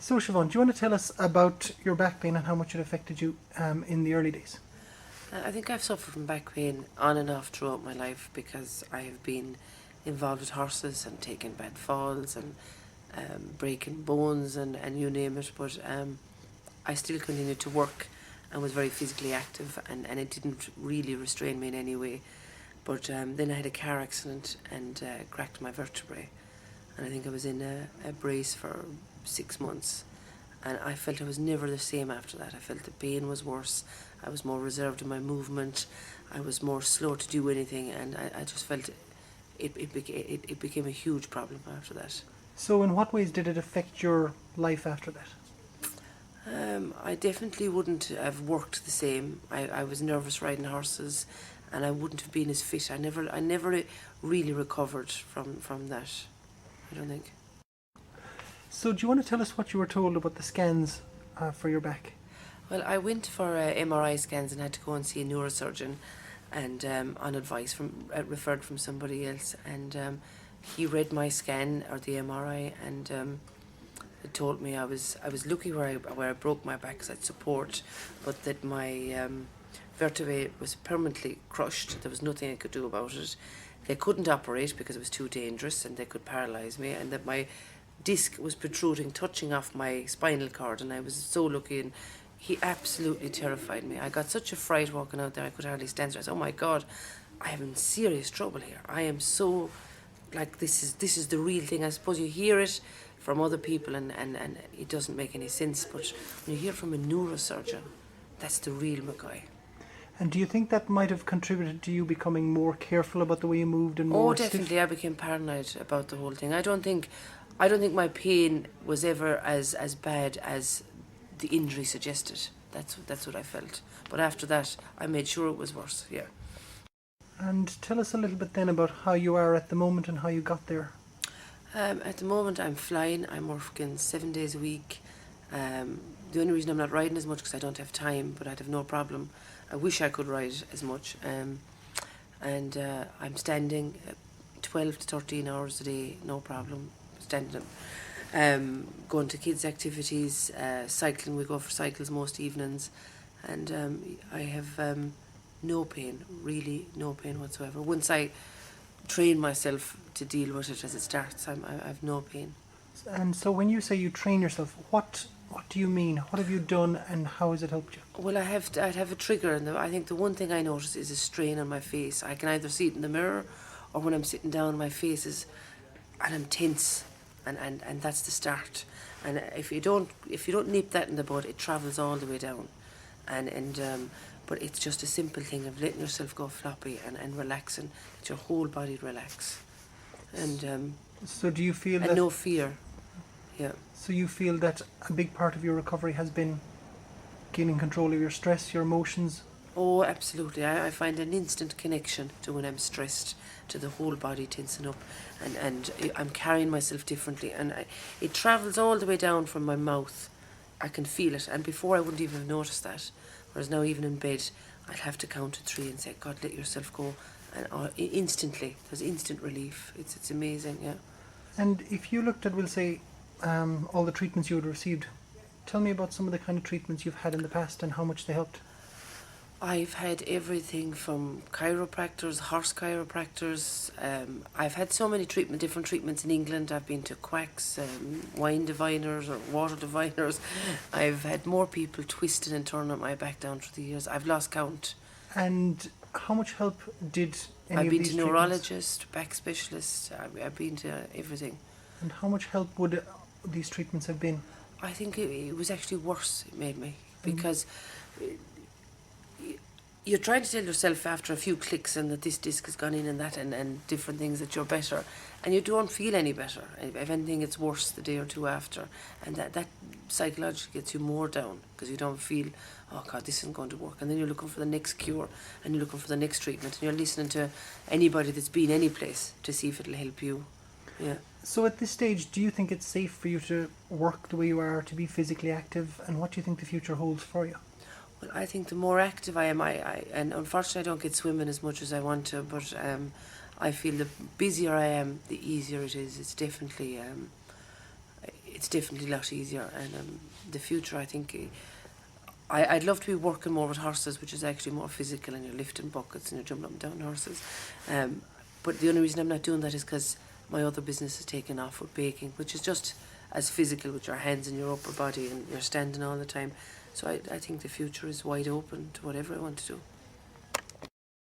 So Siobhan, do you want to tell us about your back pain and how much it affected you in the early days? I think I've suffered from back pain on and off throughout my life because I have been involved with horses and taken bad falls and breaking bones and you name it. But I still continued to work and was very physically active, and it didn't really restrain me in any way. But then I had a car accident and cracked my vertebrae. And I think I was in a brace for 6 months. And I felt I was never the same after that. I felt the pain was worse. I was more reserved in my movement. I was more slow to do anything. And I just felt it became a huge problem after that. So in what ways did it affect your life after that? I definitely wouldn't have worked the same. I was nervous riding horses, and I wouldn't have been as fit. I never really recovered from that, I don't think. So do you want to tell us what you were told about the scans for your back? Well, I went for MRI scans and had to go and see a neurosurgeon, and on advice referred from somebody else, and he read my scan or the MRI, and it told me I was lucky where I broke my back because I had support, but that my vertebrae was permanently crushed. There was nothing I could do about it. They couldn't operate because it was too dangerous, and they could paralyse me, and that my disc was protruding, touching off my spinal cord, and I was so lucky. And he absolutely terrified me. I got such a fright walking out there, I could hardly stand there. I said, oh my God, I am in serious trouble here. I am so, like, this is the real thing. I suppose you hear it from other people and it doesn't make any sense, but when you hear from a neurosurgeon, that's the real McCoy. And do you think that might have contributed to you becoming more careful about the way you moved and more Oh, definitely. I became paranoid about the whole thing. I don't think my pain was ever as bad as the injury suggested. That's what I felt. But after that, I made sure it was worse. Yeah. And tell us a little bit then about how you are at the moment and how you got there. At the moment, I'm flying. I'm working 7 days a week. The only reason I'm not riding as much because I don't have time, but I'd have no problem. I wish I could ride as much. And I'm standing 12 to 13 hours a day, no problem. Standing up. Going to kids' activities, cycling. We go for cycles most evenings. And I have no pain, really no pain whatsoever. Once I train myself to deal with it as it starts, I have no pain. And so when you say you train yourself, what do you mean? What have you done and how has it helped you? Well, I'd have a trigger, and I think the one thing I notice is a strain on my face. I can either see it in the mirror or when I'm sitting down, my face is, and I'm tense, and that's the start. And if you don't nip that in the bud, it travels all the way down. But it's just a simple thing of letting yourself go floppy and relaxing, let your whole body relax. And so do you feel and that... no fear. Yeah. So you feel that a big part of your recovery has been gaining control of your stress, your emotions? Oh, absolutely. I find an instant connection to when I'm stressed, to the whole body tensing up, and I'm carrying myself differently, and it travels all the way down from my mouth. I can feel it, and before I wouldn't even have noticed that. Whereas now, even in bed, I'd have to count to 3 and say, God, let yourself go. And instantly, there's instant relief. It's amazing, yeah. And if you looked at, we'll say, all the treatments you had received, tell me about some of the kind of treatments you've had in the past and how much they helped. I've had everything from chiropractors, horse chiropractors. I've had so many different treatments in England. I've been to quacks, wine diviners or water diviners. I've had more people twisting and turning my back down through the years. I've lost count. And how much help did any I've of been these to treatments? neurologist, back specialist. I've been to everything. And how much help would these treatments have been? I think it was actually worse, it made me, because you're trying to tell yourself after a few clicks and that this disc has gone in and that and different things that you're better, and you don't feel any better. If anything, it's worse the day or two after, and that psychologically gets you more down because you don't feel, oh God, this isn't going to work, and then you're looking for the next cure and you're looking for the next treatment and you're listening to anybody that's been any place to see if it'll help you. Yeah. So at this stage, do you think it's safe for you to work the way you are, to be physically active, and what do you think the future holds for you? Well, I think the more active I am, and unfortunately I don't get swimming as much as I want to, but I feel the busier I am, the easier it is. It's definitely it's definitely a lot easier. And the future, I think, I'd love to be working more with horses, which is actually more physical, and you're lifting buckets and you're jumping up and down horses. But the only reason I'm not doing that is because my other business is taking off with baking, which is just as physical with your hands and your upper body, and you're standing all the time. So I think the future is wide open to whatever I want to do.